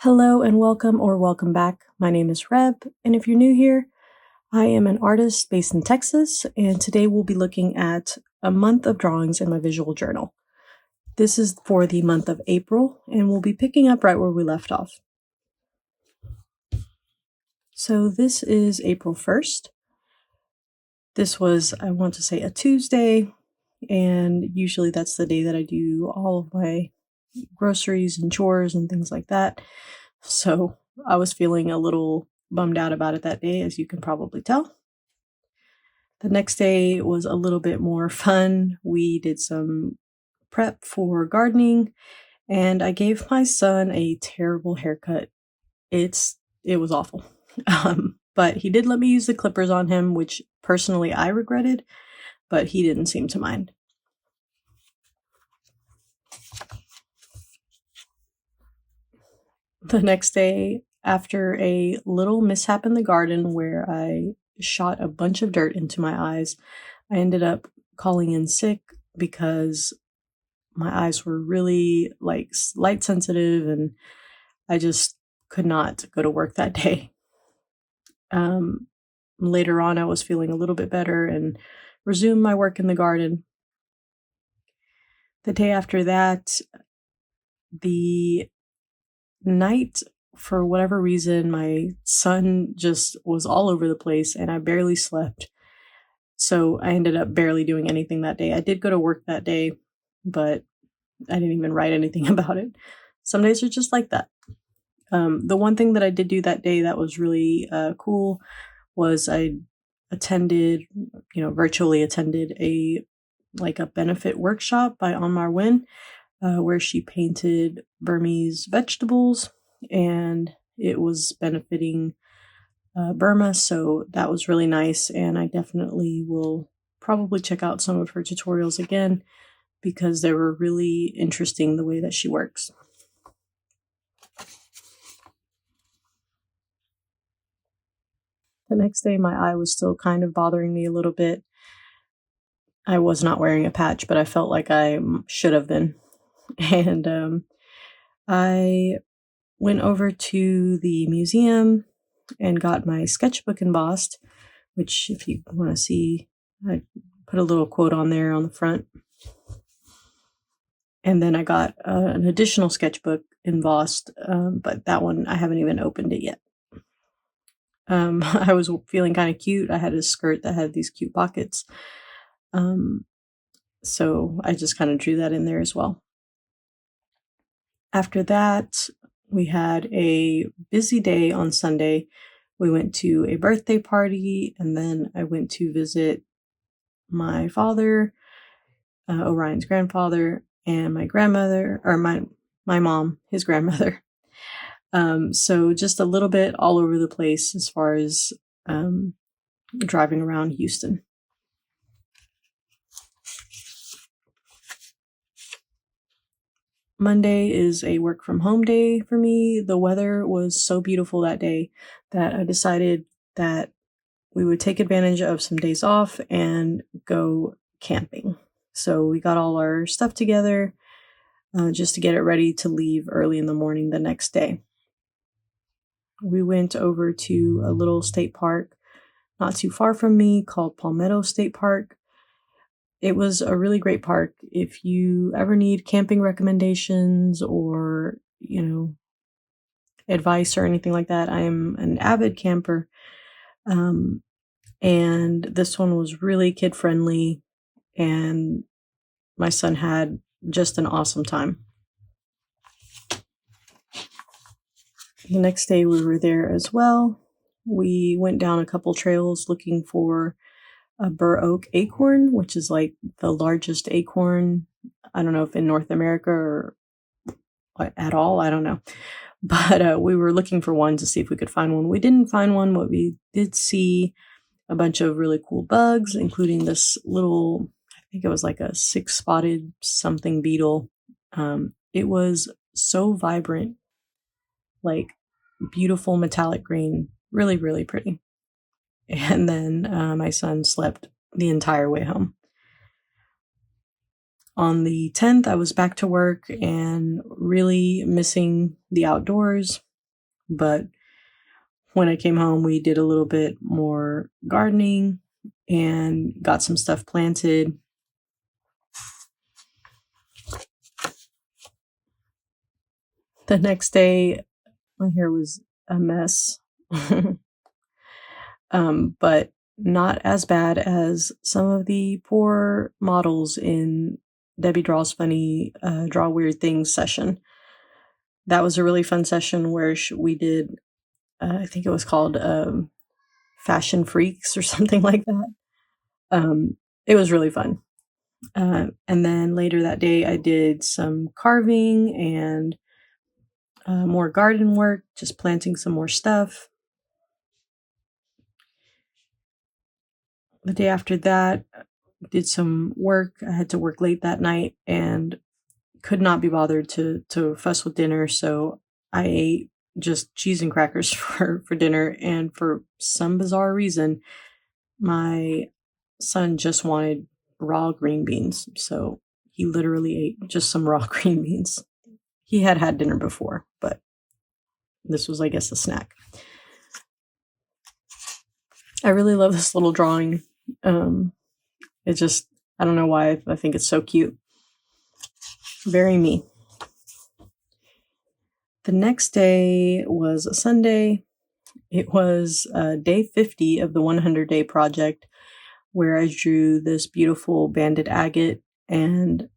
Hello and welcome or welcome back. My name is Reb, and if you're new here, I am an artist based in Texas, and today we'll be looking at a month of drawings in my visual journal. This is for the month of April, and we'll be picking up right where we left off. So this is April 1st. This was, I want to say, a Tuesday, and usually that's the day that I do all of my groceries and chores and things like that. So I was feeling a little bummed out about it that day, as you can probably tell. The next day was a little bit more fun. We did some prep for gardening, and I gave my son a terrible haircut. It was awful. But he did let me use the clippers on him, which personally I regretted, but he didn't seem to mind. The next day, after a little mishap in the garden where I shot a bunch of dirt into my eyes, I ended up calling in sick because my eyes were really light sensitive and I just could not go to work that day. Later on, I was feeling a little bit better and resumed my work in the garden. The day after that, the night, for whatever reason, my son just was all over the place and I barely slept. So I ended up barely doing anything that day. I did go to work that day, but I didn't even write anything about it. Some days are just like that. The one thing that I did do that day that was really cool was I virtually attended a benefit workshop by On My Win, where she painted Burmese vegetables, and it was benefiting Burma, so that was really nice, and I definitely will probably check out some of her tutorials again because they were really interesting the way that she works. The next day, my eye was still kind of bothering me a little bit. I was not wearing a patch, but I felt like I should have been. And I went over to the museum and got my sketchbook embossed, which, if you want to see, I put a little quote on there on the front. And then I got an additional sketchbook embossed, but that one I haven't even opened it yet. I was feeling kind of cute. I had a skirt that had these cute pockets. So I just kind of drew that in there as well. After that, we had a busy day on Sunday. We went to a birthday party, and then I went to visit my father, Orion's grandfather, and my grandmother, or my mom, his grandmother. So just a little bit all over the place as far as driving around Houston. Monday is a work from home day for me. The weather was so beautiful that day that I decided that we would take advantage of some days off and go camping. So we got all our stuff together just to get it ready to leave early in the morning the next day. We went over to a little state park not too far from me called Palmetto State Park. It was a really great park. If you ever need camping recommendations or, advice or anything like that, I am an avid camper. And this one was really kid-friendly, and my son had just an awesome time. The next day we were there as well. We went down a couple trails looking for a bur oak acorn, which is like the largest acorn. I don't know if in North America or at all. I don't know. But we were looking for one to see if we could find one. We didn't find one, but we did see a bunch of really cool bugs, including this little, I think it was like a 6-spotted something beetle. It was so vibrant, like beautiful metallic green, really, really pretty. And then my son slept the entire way home. On the 10th, I was back to work and really missing the outdoors. But when I came home, we did a little bit more gardening and got some stuff planted. The next day, my hair was a mess, but not as bad as some of the poor models in Debbie Draws Funny Draw Weird Things session. That was a really fun session where we did, I think it was called Fashion Freaks or something like that. It was really fun. And then later that day, I did some carving and more garden work, just planting some more stuff. The day after that, did some work. I had to work late that night and could not be bothered to fuss with dinner, so I ate just cheese and crackers for dinner. And for some bizarre reason, my son just wanted raw green beans, so he literally ate just some raw green beans. He had had dinner before, but this was, I guess, a snack. I really love this little drawing. It just, I don't know why, I think it's so cute. Very me. The next day was a Sunday. It was day 50 of the 100-day project, where I drew this beautiful banded agate, and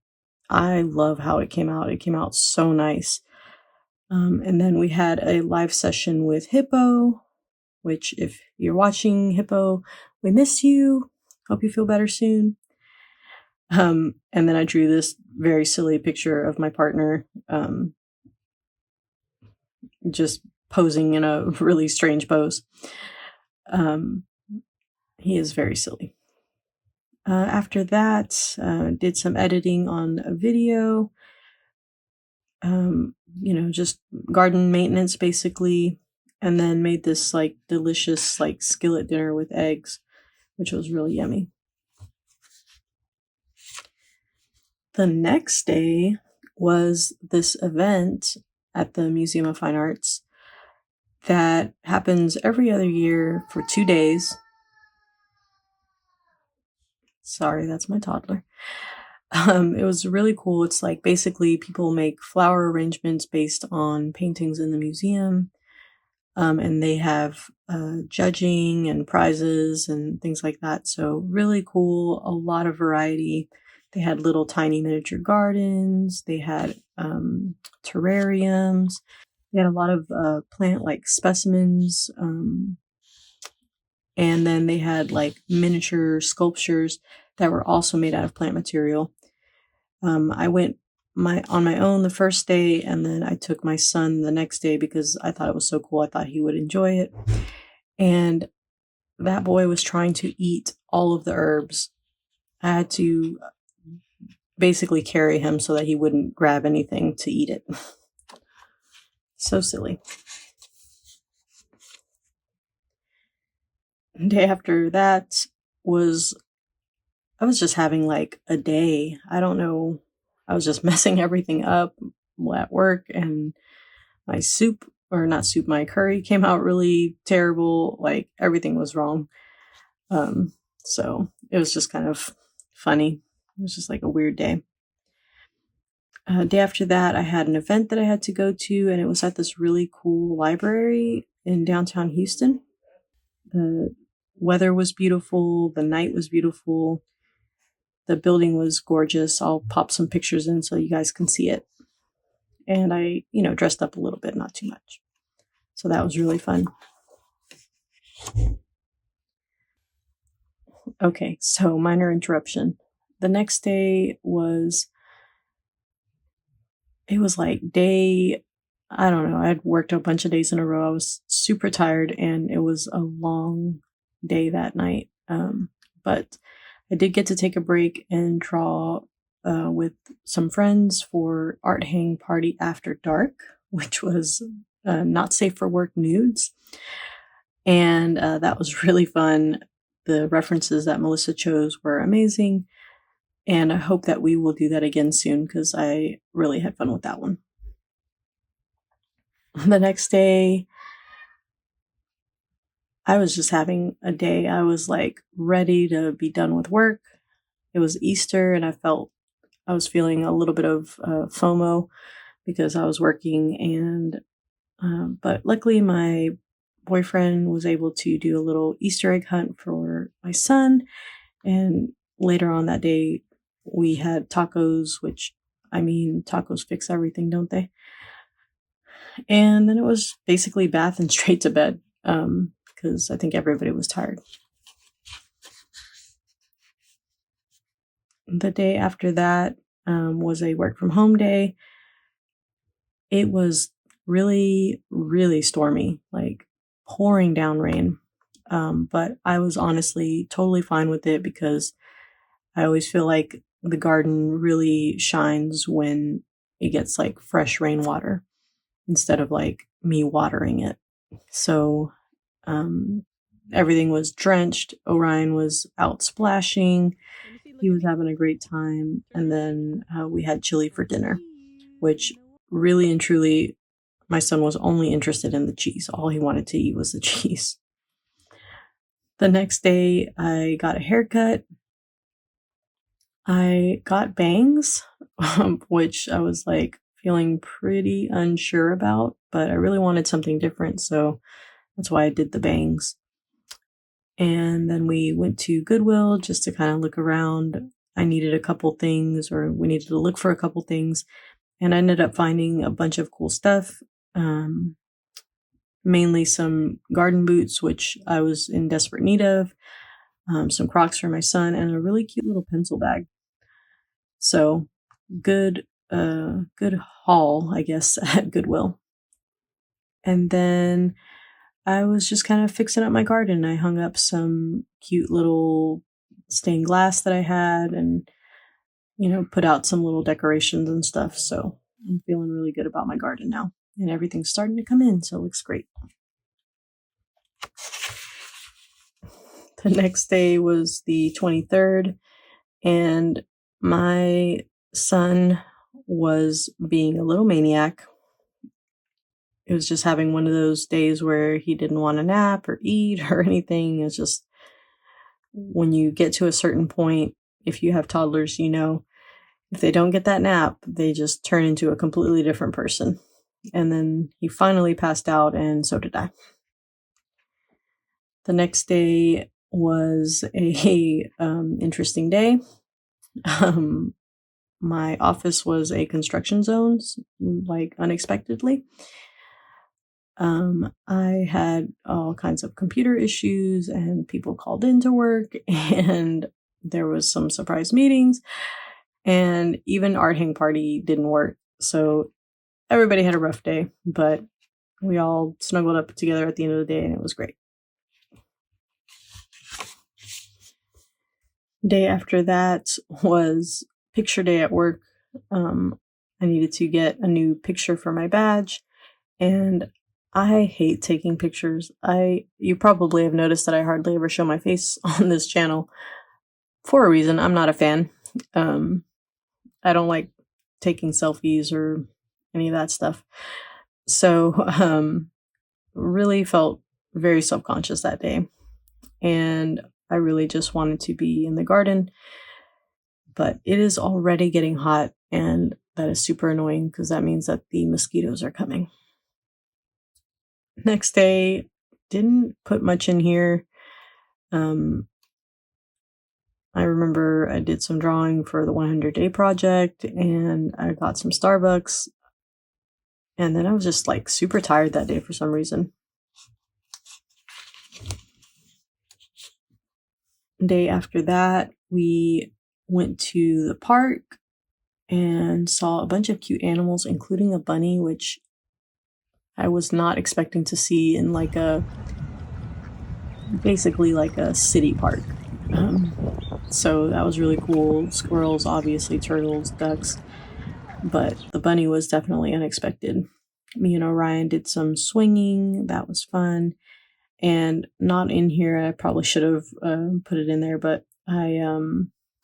I love how it came out. It came out so nice. And then we had a live session with Hippo, which, if you're watching, Hippo, we miss you. Hope you feel better soon. And then I drew this very silly picture of my partner just posing in a really strange pose. He is very silly. After that, did some editing on a video, just garden maintenance basically, and then made this like delicious like skillet dinner with eggs, which was really yummy. The next day was this event at the Museum of Fine Arts that happens every other year for 2 days. Sorry, that's my toddler. It was really cool. It's like basically people make flower arrangements based on paintings in the museum. And they have judging and prizes and things like that. So really cool, a lot of variety. They had little tiny miniature gardens. They had terrariums. They had a lot of plant-like specimens. And then they had like miniature sculptures that were also made out of plant material. I went on my own the first day, and then I took my son the next day because I thought it was so cool. I thought he would enjoy it. And that boy was trying to eat all of the herbs. I had to basically carry him so that he wouldn't grab anything to eat it. So silly. The day after that I was just having like a day. I don't know. I was just messing everything up at work, and my my curry came out really terrible. Like everything was wrong. So it was just kind of funny. It was just like a weird day. Day after that, I had an event that I had to go to, and it was at this really cool library in downtown Houston. The weather was beautiful. The night was beautiful. The building was gorgeous. I'll pop some pictures in so you guys can see it. And I, dressed up a little bit, not too much. So that was really fun. Okay, so minor interruption. The next day it was like I don't know, I had worked a bunch of days in a row. I was super tired, and it was a long day that night. But I did get to take a break and draw with some friends for Art Hang Party After Dark, which was not safe for work nudes. And that was really fun. The references that Melissa chose were amazing. And I hope that we will do that again soon because I really had fun with that one. The next day, I was just having a day. I was like ready to be done with work. It was Easter, and I was feeling a little bit of FOMO because I was working, and but luckily my boyfriend was able to do a little Easter egg hunt for my son, and later on that day we had tacos, which I mean, tacos fix everything, don't they? And then it was basically bath and straight to bed because I think everybody was tired. The day after that was a work from home day. It was really, really stormy, like pouring down rain. But I was honestly totally fine with it because I always feel like the garden really shines when it gets like fresh rainwater instead of like me watering it. So everything was drenched. Orion was out splashing. He was having a great time. And then we had chili for dinner, which really and truly, my son was only interested in the cheese. All he wanted to eat was the cheese. The next day, I got a haircut. I got bangs, which I was like feeling pretty unsure about, but I really wanted something different. So that's why I did the bangs. And then we went to Goodwill just to kind of look around. I needed a couple things, or we needed to look for a couple things. And I ended up finding a bunch of cool stuff, mainly some garden boots, which I was in desperate need of, some Crocs for my son, and a really cute little pencil bag. So good haul, I guess, at Goodwill. And then I was just kind of fixing up my garden. I hung up some cute little stained glass that I had and, put out some little decorations and stuff. So I'm feeling really good about my garden now. And everything's starting to come in, so it looks great. The next day was the 23rd, and my son was being a little maniac. It was just having one of those days where he didn't want to nap or eat or anything. It's just when you get to a certain point, if you have toddlers, if they don't get that nap, they just turn into a completely different person. And then he finally passed out, and so did I. The next day was a interesting day. My office was a construction zone, like unexpectedly. I had all kinds of computer issues, and people called into work, and there was some surprise meetings, and even art hang party didn't work. So everybody had a rough day, but we all snuggled up together at the end of the day, and it was great. Day after that was picture day at work. I needed to get a new picture for my badge, and I hate taking pictures. You probably have noticed that I hardly ever show my face on this channel for a reason. I'm not a fan. I don't like taking selfies or any of that stuff. So, really felt very self-conscious that day. And I really just wanted to be in the garden. But it is already getting hot, and that is super annoying because that means that the mosquitoes are coming. Next day, didn't put much in here. I remember I did some drawing for the 100-day project, and I got some Starbucks. And then I was just like super tired that day for some reason. Day after that, we went to the park and saw a bunch of cute animals, including a bunny, which I was not expecting to see in basically like a city park. So that was really cool. Squirrels, obviously, turtles, ducks, but the bunny was definitely unexpected. Me and Orion did some swinging. That was fun. And not in here, I probably should have put it in there, but I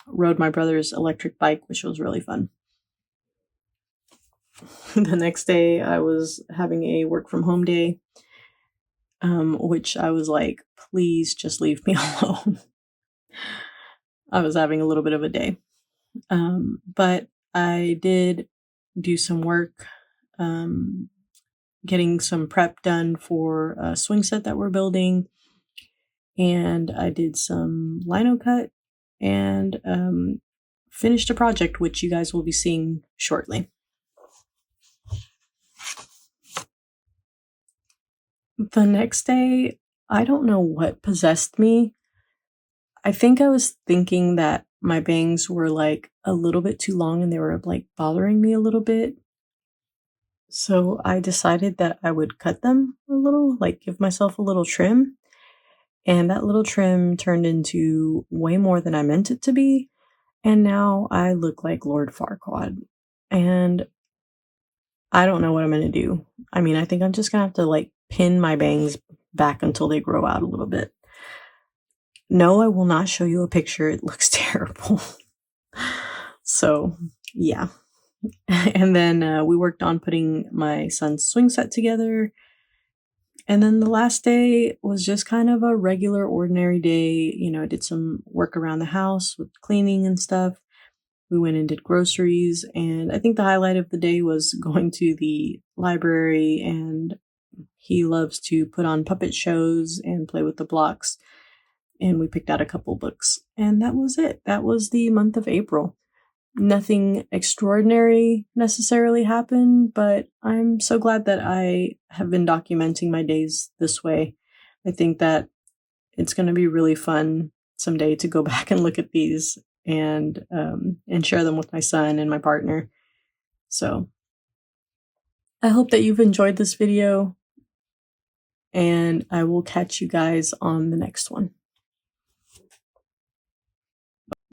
rode my brother's electric bike, which was really fun. The next day, I was having a work from home day. which I was like, please just leave me alone. I was having a little bit of a day. But I did do some work, getting some prep done for a swing set that we're building. And I did some lino cut and finished a project, which you guys will be seeing shortly. The next day, I don't know what possessed me. I think I was thinking that my bangs were like a little bit too long and they were like bothering me a little bit. So I decided that I would cut them a little, like give myself a little trim. And that little trim turned into way more than I meant it to be. And now I look like Lord Farquaad. And I don't know what I'm going to do. I mean, I think I'm just going to have to like pin my bangs back until they grow out a little bit. No, I will not show you a picture. It looks terrible. So, yeah. And then we worked on putting my son's swing set together. And then the last day was just kind of a regular, ordinary day. You know, I did some work around the house with cleaning and stuff. We went and did groceries. And I think the highlight of the day was going to the library. And he loves to put on puppet shows and play with the blocks. And we picked out a couple books. And that was it. That was the month of April. Nothing extraordinary necessarily happened, but I'm so glad that I have been documenting my days this way. I think that it's going to be really fun someday to go back and look at these and share them with my son and my partner. So I hope that you've enjoyed this video, and I will catch you guys on the next one.